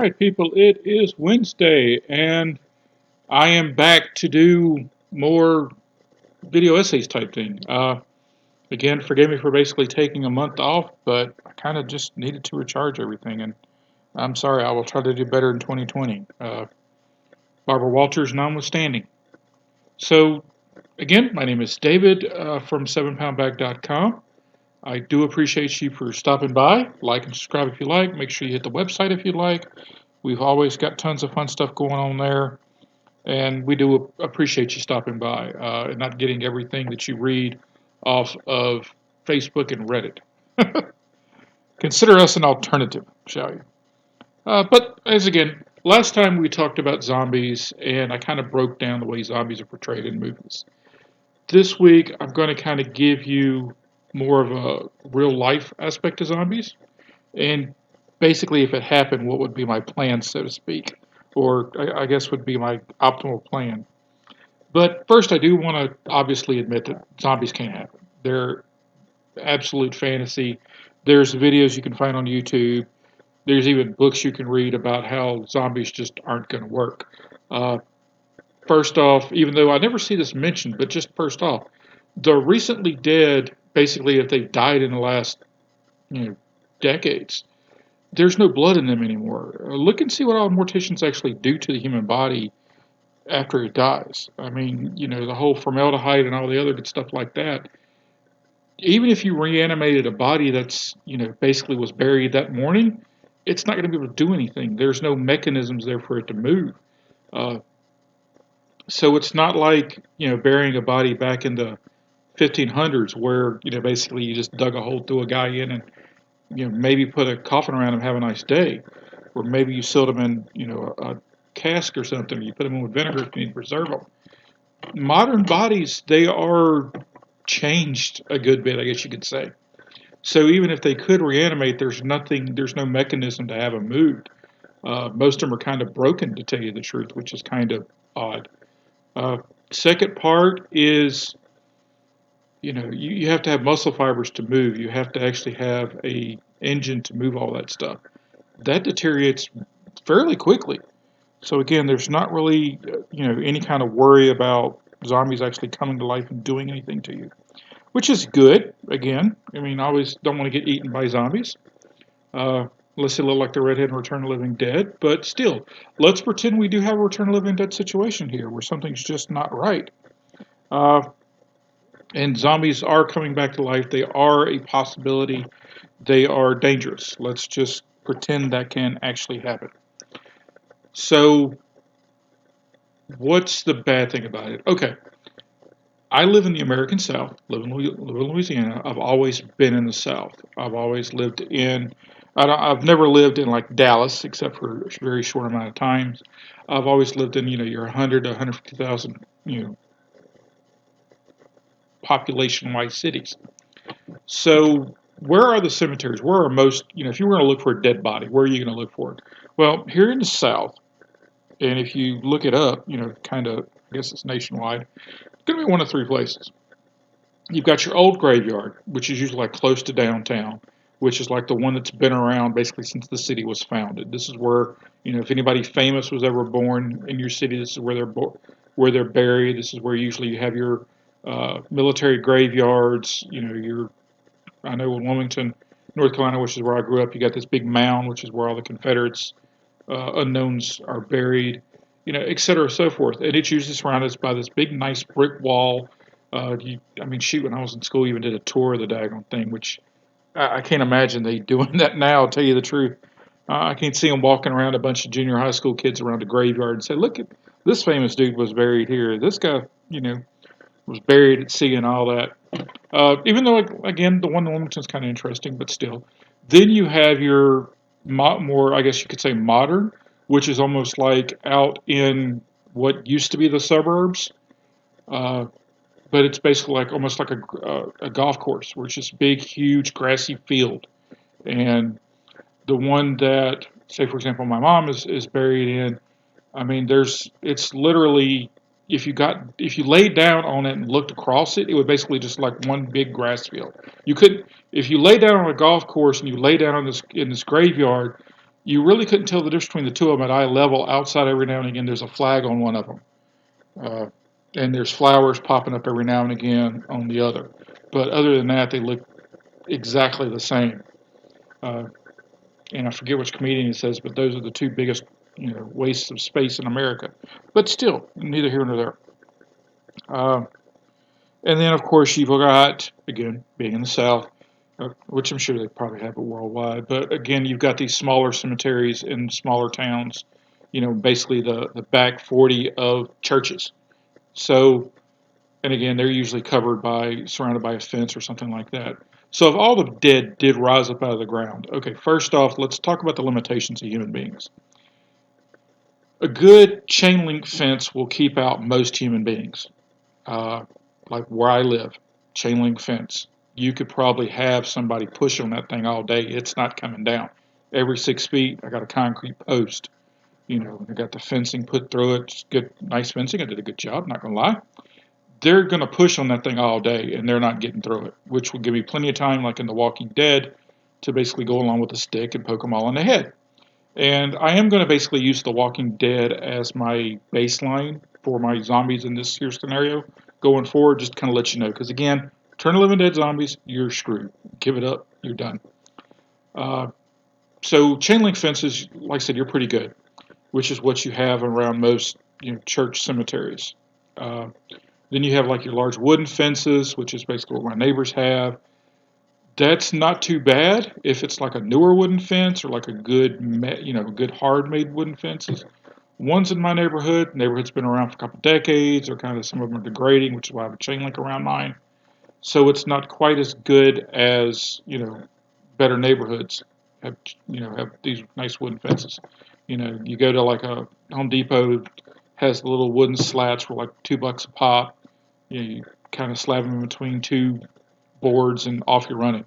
right, people, it is Wednesday, and I am back to do more video essays type thing. Again, forgive me for basically taking a month off, but I kind of just needed to recharge everything, and I'm sorry, I will try to do better in 2020. Barbara Walters notwithstanding. So, again, my name is David from 7poundbag.com. I do appreciate you for stopping by. Like and subscribe if you like. Make sure you hit the website if you like. We've always got tons of fun stuff going on there. And we do appreciate you stopping by and not getting everything that you read off of Facebook and Reddit. Consider us an alternative, shall you? But as again, last time we talked about zombies, and I kind of broke down the way zombies are portrayed in movies. This week, I'm going to kind of give you more of a real life aspect to zombies, and basically, if it happened, what would be my plan, so to speak, or I guess would be my optimal plan. But first, I do want to obviously admit that zombies can't happen. They're absolute fantasy. There's videos you can find on YouTube. There's even books you can read about how zombies just aren't going to work. Uh, First off, even though I never see this mentioned, but just first off, the recently dead, basically, if they've died in the last decades, there's no blood in them anymore. Look and see what all morticians actually do to the human body after it dies. I mean, the whole formaldehyde and all the other good stuff like that. Even if you reanimated a body that's, basically was buried that morning, it's not going to be able to do anything. There's no mechanisms there for it to move. Uh, so it's not like, burying a body back in the 1500s where, basically you just dug a hole, threw a guy in, and, maybe put a coffin around him, have a nice day. Or maybe you sealed him in, a cask or something. You put them in with vinegar if you need to preserve them. Modern bodies, they are changed a good bit, I guess you could say. So even if they could reanimate, there's no mechanism to have them moved. Most of them are kind of broken, to tell you the truth, which is kind of odd. Uh, Second part is, you have to have muscle fibers to move. You have to actually have a engine to move all that stuff. That deteriorates fairly quickly. So again, there's not really, any kind of worry about zombies actually coming to life and doing anything to you, which is good. Again, I mean, I always don't want to get eaten by zombies, unless they look like the redhead in Return of the Living Dead. But still, let's pretend we do have a Return of the Living Dead situation here, where something's just not right. And zombies are coming back to life. They are a possibility. They are dangerous. Let's just pretend that can actually happen. So, what's the bad thing about it? Okay, I live in the American South, live in Louisiana. I've always been in the South. I've always lived in, I've never lived in like Dallas, except for a very short amount of times. I've always lived in, your 100 to 150,000, population-wise cities. So, where are the cemeteries? Where are most, if you were going to look for a dead body, where are you going to look for it? Well, here in the South, and if you look it up, kind of, I guess it's nationwide, it's going to be one of three places. You've got your old graveyard, which is usually like close to downtown, which is like the one that's been around basically since the city was founded. This is where, if anybody famous was ever born in your city, this is where they're buried. This is where usually you have your military graveyards. I know in Wilmington, North Carolina, which is where I grew up, you got this big mound, which is where all the Confederates unknowns are buried, et cetera, so forth. And it's usually surrounded by this big, nice brick wall. Shoot, when I was in school, you even did a tour of the daggone thing, which I can't imagine they doing that now, to tell you the truth. I can't see them walking around a bunch of junior high school kids around a graveyard and say, look, at this famous dude was buried here. This guy, was buried at sea and all that. Even though, again, the one in Wilmington is kind of interesting, but still. Then you have your more, I guess you could say, modern, which is almost like out in what used to be the suburbs, uh, but it's basically like almost like a golf course, where it's just big, huge, grassy field. And the one that, say, for example, my mom is buried in, it's literally, if you laid down on it and looked across it, it would basically just like one big grass field. You could, if you lay down on a golf course and you lay down on this in this graveyard, You really couldn't tell the difference between the two of them at eye level. Outside, every now and again, there's a flag on one of them, uh, and there's flowers popping up every now and again on the other. But other than that, they look exactly the same. Uh, and I forget which comedian it says, but those are the two biggest, wastes of space in America. But still, neither here nor there. Uh, and then, of course, you've got, again, being in the South, which I'm sure they probably have it worldwide. But again, you've got these smaller cemeteries in smaller towns, basically the back 40 of churches. So, and again, they're usually surrounded by a fence or something like that. So if all the dead did rise up out of the ground, okay, first off, let's talk about the limitations of human beings. A good chain link fence will keep out most human beings. Uh, like where I live, chain link fence. You could probably have somebody push on that thing all day. It's not coming down. Every 6 feet, I got a concrete post. I got the fencing put through it. It's good, nice fencing. I did a good job, not going to lie. They're going to push on that thing all day, and they're not getting through it, which will give me plenty of time, like in The Walking Dead, to basically go along with a stick and poke them all in the head. And I am going to basically use The Walking Dead as my baseline for my zombies in this here scenario going forward, just to kind of let you know. Because again, Turn of Living Dead zombies, you're screwed. Give it up, you're done. Uh, so chain link fences, like I said, you're pretty good, which is what you have around most church cemeteries. Uh, then you have like your large wooden fences, which is basically what my neighbors have. That's not too bad if it's like a newer wooden fence or like a good hard made wooden fences. Ones in my neighborhood's been around for a couple of decades, or kind of some of them are degrading, which is why I have a chain link around mine. So it's not quite as good as better neighborhoods have these nice wooden fences. You go to like a Home Depot, has the little wooden slats for like $2 a pop. You kind of slab them in between two boards and off you're running.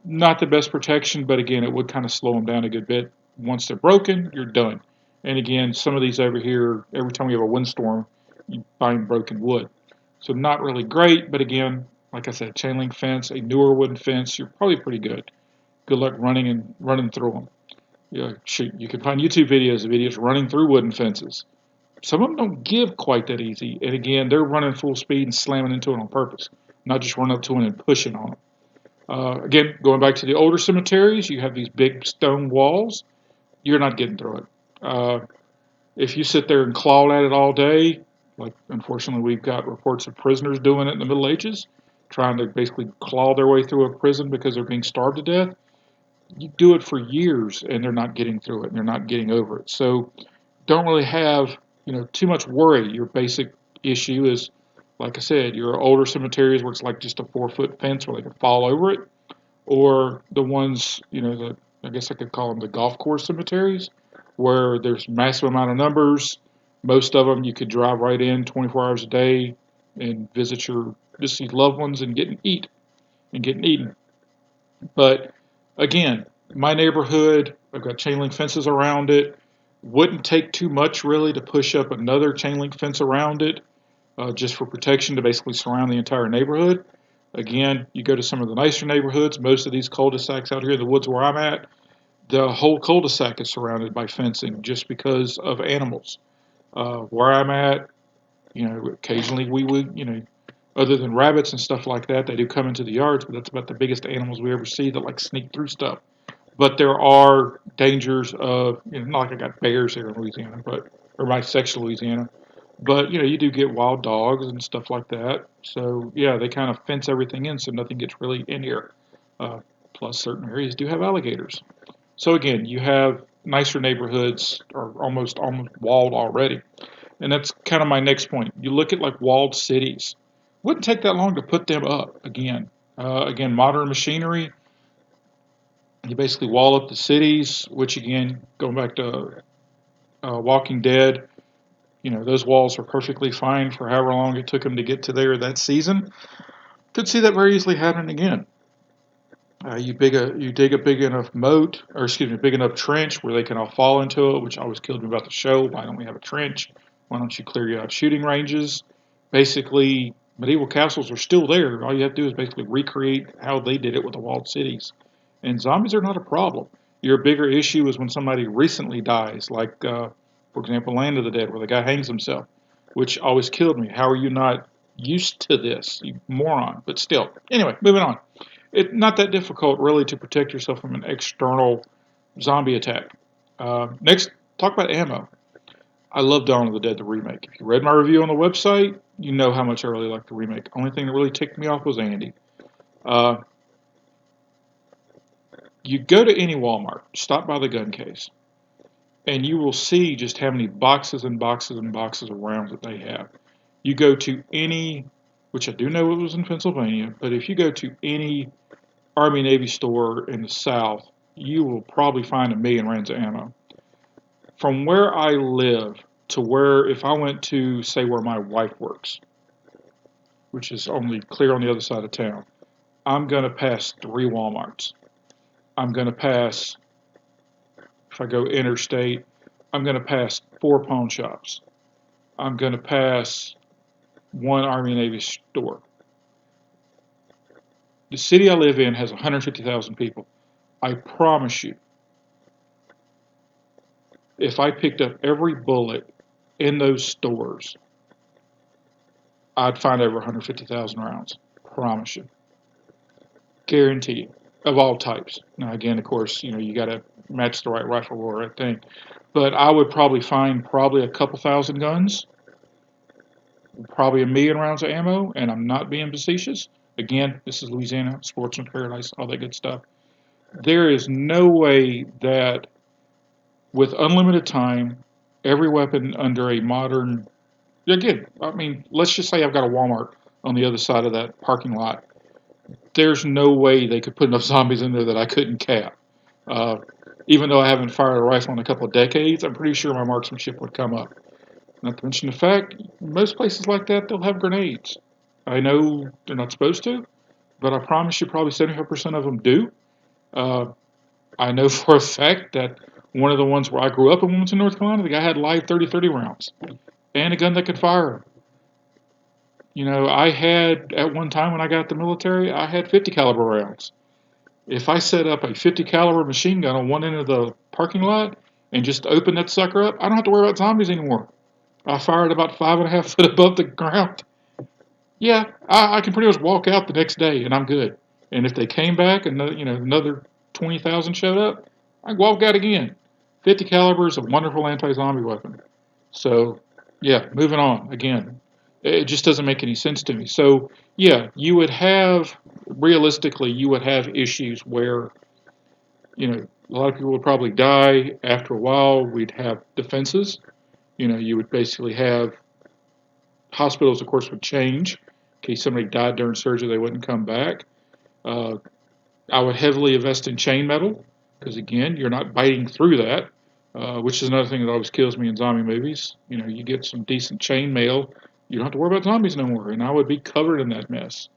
Not the best protection, but again, it would kind of slow them down a good bit. Once they're broken, you're done. And again, some of these over here, every time we have a windstorm, you find broken wood. So not really great, but again, like I said, chain link fence, a newer wooden fence, you're probably pretty good. Good luck running through them. Yeah, shoot, you can find YouTube videos of idiots running through wooden fences. Some of them don't give quite that easy, and again, they're running full speed and slamming into it on purpose, not just running up to it and pushing on it. Again, going back to the older cemeteries, you have these big stone walls. You're not getting through it. If you sit there and claw at it all day, like unfortunately we've got reports of prisoners doing it in the Middle Ages, trying to basically claw their way through a prison because they're being starved to death, you do it for years and they're not getting through it and they're not getting over it. So don't really have too much worry. Your basic issue is, like I said, your older cemeteries where it's like just a 4 foot fence where they can fall over it, or the ones the I guess I could call them the golf course cemeteries, where there's massive amount of numbers. Most of them you could drive right in 24 hours a day and visit your deceased loved ones and getting eaten. But again, my neighborhood, I've got chain link fences around it. Wouldn't take too much really to push up another chain link fence around it, just for protection to basically surround the entire neighborhood. Again, you go to some of the nicer neighborhoods, most of these cul-de-sacs out here in the woods where I'm at, the whole cul-de-sac is surrounded by fencing just because of animals. Where I'm at, occasionally we would, other than rabbits and stuff like that, they do come into the yards, but that's about the biggest animals we ever see that like sneak through stuff. But there are dangers of, not like I got bears here in Louisiana, or my section of Louisiana, but you do get wild dogs and stuff like that. So yeah, they kind of fence everything in so nothing gets really in here. Plus, certain areas do have alligators. So again, you have nicer neighborhoods are almost walled already, and that's kind of my next point. You look at like walled cities. Wouldn't take that long to put them up again. Again, modern machinery. You basically wall up the cities, which again, going back to Walking Dead, those walls are perfectly fine for however long it took them to get to there that season. Could see that very easily happening again. You dig a big enough moat, or excuse me, big enough trench where they can all fall into it, which always killed me about the show. Why don't we have a trench? Why don't you clear your shooting ranges? Basically, medieval castles are still there. All you have to do is basically recreate how they did it with the walled cities. And zombies are not a problem. Your bigger issue is when somebody recently dies, like, for example, Land of the Dead, where the guy hangs himself, which always killed me. How are you not used to this, you moron? But still, anyway, moving on. It's not that difficult, really, to protect yourself from an external zombie attack. Next, talk about ammo. I love Dawn of the Dead, the remake. If you read my review on the website, you know how much I really like the remake. Only thing that really ticked me off was Andy. Uh, you go to any Walmart, stop by the gun case, and you will see just how many boxes and boxes and boxes of rounds that they have. You go to any, which I do know it was in Pennsylvania, but if you go to any Army Navy store in the South, you will probably find 1,000,000 rounds of ammo. From where I live to where, if I went to, say, where my wife works, which is only clear on the other side of town, I'm going to pass 3 Walmarts. I'm going to pass, if I go interstate, I'm going to pass 4 pawn shops. I'm going to pass 1 Army Navy store. The city I live in has 150,000 people. I promise you, if I picked up every bullet in those stores, I'd find over 150,000 rounds. Promise you. Guarantee you. Of all types. Now, again, of course, you got to match the right rifle or right thing. But I would probably find a couple thousand guns, probably 1,000,000 rounds of ammo, and I'm not being facetious. Again, this is Louisiana, sportsman paradise, all that good stuff. There is no way that with unlimited time, every weapon under a modern, again, I mean, let's just say I've got a Walmart on the other side of that parking lot. There's no way they could put enough zombies in there that I couldn't cap. Uh, Even though I haven't fired a rifle in a couple of decades, I'm pretty sure my marksmanship would come up. Not to mention the fact, most places like that, they'll have grenades. I know they're not supposed to, but I promise you probably 75% of them do. Uh, I know for a fact that one of the ones where I grew up in Wilmington, North Carolina, the guy had live 30-30 rounds and a gun that could fire. I had, at one time when I got the military, I had 50 caliber rounds. If I set up a 50 caliber machine gun on one end of the parking lot and just open that sucker up, I don't have to worry about zombies anymore. I fired about 5.5 foot above the ground. Yeah, I can pretty much walk out the next day and I'm good. And if they came back and another 20,000 showed up, I can walk out again. 50 caliber is a wonderful anti-zombie weapon. So, yeah, moving on. Again, it just doesn't make any sense to me. So, yeah, realistically, you would have issues where, a lot of people would probably die. After a while, we'd have defenses. You would basically have hospitals, of course, would change. In case somebody died during surgery, they wouldn't come back. Uh, I would heavily invest in chain metal because, again, you're not biting through that, which is another thing that always kills me in zombie movies. You get some decent chain mail, you don't have to worry about zombies no more, and I would be covered in that mess.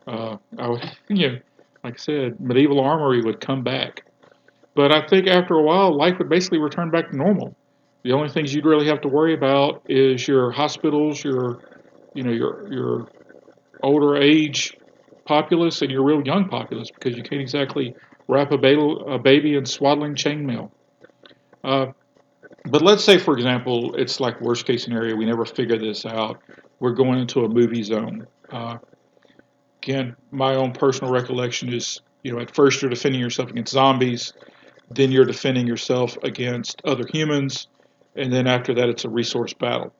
I would, like I said, medieval armory would come back. But I think after a while, life would basically return back to normal. The only things you'd really have to worry about is your hospitals, your older age populace and your real young populace, because you can't exactly wrap a baby in swaddling chainmail. Uh, but let's say, for example, it's like worst case scenario, we never figure this out. We're going into a movie zone. Again, my own personal recollection is, at first you're defending yourself against zombies, then you're defending yourself against other humans, and then after that it's a resource battle.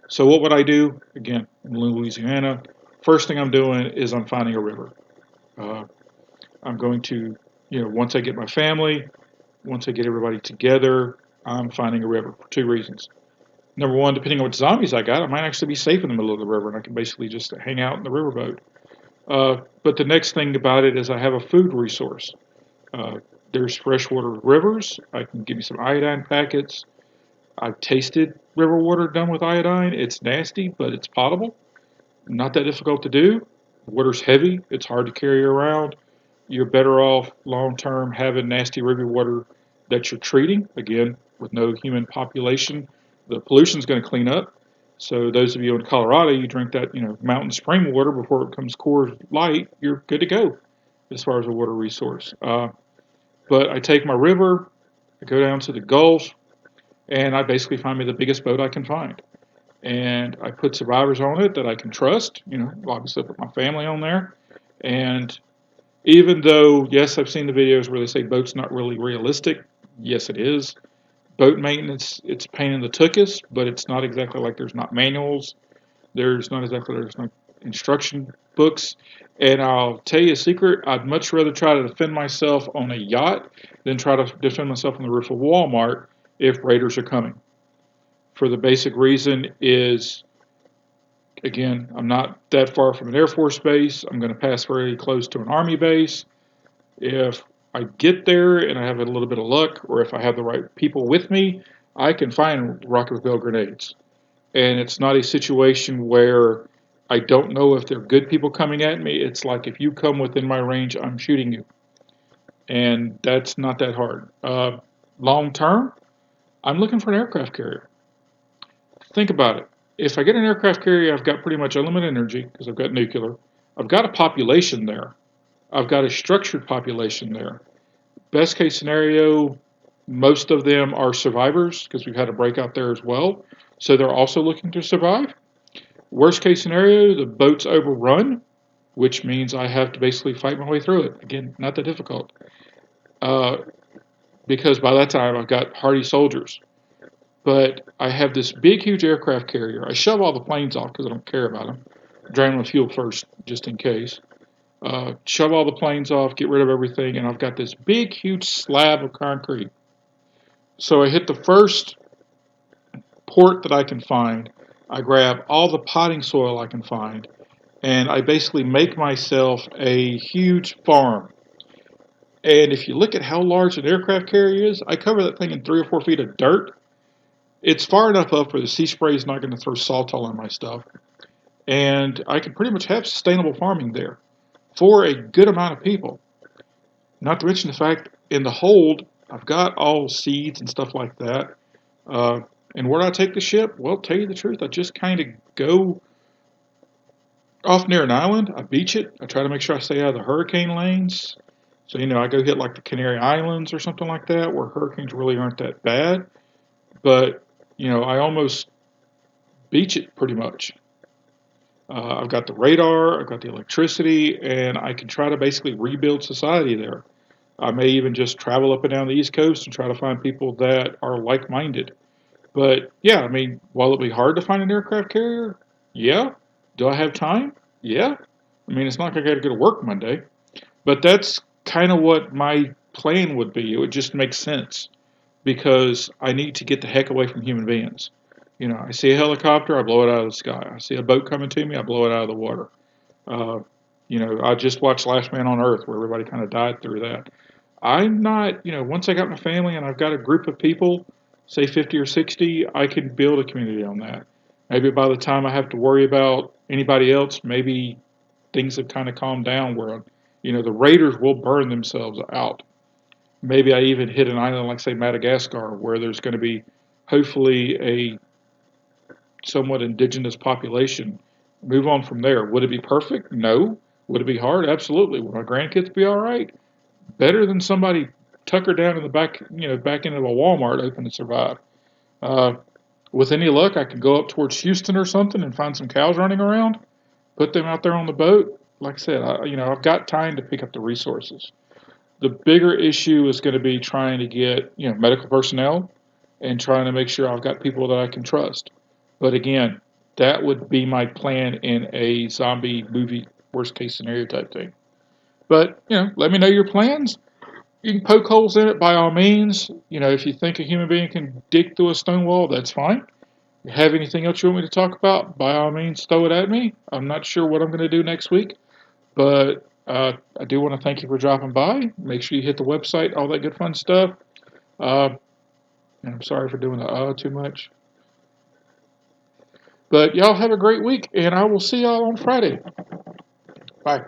So what would I do? Again, in Louisiana, first thing I'm doing is I'm finding a river. Uh, I'm going to, once I get my family, once I get everybody together, I'm finding a river for 2 reasons. Number one, depending on what zombies I got, I might actually be safe in the middle of the river, and I can basically just hang out in the riverboat. But the next thing about it is I have a food resource. There's freshwater rivers. I can give you some iodine packets. I've tasted river water done with iodine. It's nasty, but it's potable. Not that difficult to do. The water's heavy. It's hard to carry around. You're better off long term having nasty river water that you're treating. Again, with no human population, the pollution's going to clean up. So those of you in Colorado, you drink that mountain spring water before it becomes Coors Light. You're good to go as far as a water resource. But I take my river, I go down to the Gulf, and I basically find me the biggest boat I can find. And I put survivors on it that I can trust. Obviously I put my family on there. And even though, yes, I've seen the videos where they say boat's not really realistic. Yes, it is. Boat maintenance, it's a pain in the tuchus, but it's not exactly like there's not manuals. There's no instruction books. And I'll tell you a secret, I'd much rather try to defend myself on a yacht than try to defend myself on the roof of Walmart if raiders are coming. For the basic reason is, again, I'm not that far from an Air Force base. I'm going to pass very close to an Army base. If I get there and I have a little bit of luck, or if I have the right people with me, I can find rocket propelled grenades. And it's not a situation where I don't know if they're good people coming at me. It's like if you come within my range, I'm shooting you. And that's not that hard. Long term, I'm looking for an aircraft carrier. Think about it. If I get an aircraft carrier, I've got pretty much unlimited energy because I've got nuclear. I've got a population there. I've got a structured population there. Best case scenario, most of them are survivors because we've had a breakout there as well. So they're also looking to survive. Worst case scenario, the boat's overrun, which means I have to basically fight my way through it. Again, not that difficult. Uh, because by that time I've got hardy soldiers. But I have this big, huge aircraft carrier. I shove all the planes off because I don't care about them. Drain them with fuel first, just in case. Shove all the planes off, get rid of everything, and I've got this big, huge slab of concrete. So I hit the first port that I can find. I grab all the potting soil I can find, and I basically make myself a huge farm. And if you look at how large an aircraft carrier is, I cover that thing in 3 or 4 feet of dirt. It's far enough up where the sea spray is not going to throw salt all on my stuff. And I can pretty much have sustainable farming there for a good amount of people. Not to mention the fact in the hold, I've got all seeds and stuff like that. And where do I take the ship? Well, tell you the truth, I just kind of go off near an island. I beach it. I try to make sure I stay out of the hurricane lanes. So, I go hit like the Canary Islands or something like that where hurricanes really aren't that bad. But, I almost beach it pretty much. I've got the radar, I've got the electricity, and I can try to basically rebuild society there. I may even just travel up and down the East Coast and try to find people that are like-minded. But yeah, while it be hard to find an aircraft carrier, yeah. Do I have time? Yeah. It's not like I got to go to work Monday. But that's kind of what my plan would be. It would just make sense because I need to get the heck away from human beings. I see a helicopter, I blow it out of the sky. I see a boat coming to me, I blow it out of the water. Uh, I just watched Last Man on Earth where everybody kind of died through that. I'm not, once I got my family and I've got a group of people, say 50 or 60, I can build a community on that. Maybe by the time I have to worry about anybody else, maybe things have kind of calmed down where, the raiders will burn themselves out. Maybe I even hit an island like, say, Madagascar, where there's going to be hopefully a somewhat indigenous population. Move on from there. Would it be perfect? No. Would it be hard? Absolutely. Would my grandkids be all right? Better than somebody tuckered down in the back, back into a Walmart hoping to survive. Uh, with any luck, I could go up towards Houston or something and find some cows running around, put them out there on the boat. Like I said, I've got time to pick up the resources. The bigger issue is going to be trying to get, medical personnel and trying to make sure I've got people that I can trust. But again, that would be my plan in a zombie movie worst case scenario type thing. But, let me know your plans. You can poke holes in it by all means. If you think a human being can dig through a stone wall, that's fine. If you have anything else you want me to talk about, by all means, throw it at me. I'm not sure what I'm going to do next week, but I do want to thank you for dropping by. Make sure you hit the website, all that good fun stuff. And I'm sorry for doing the too much. But y'all have a great week, and I will see y'all on Friday. Bye.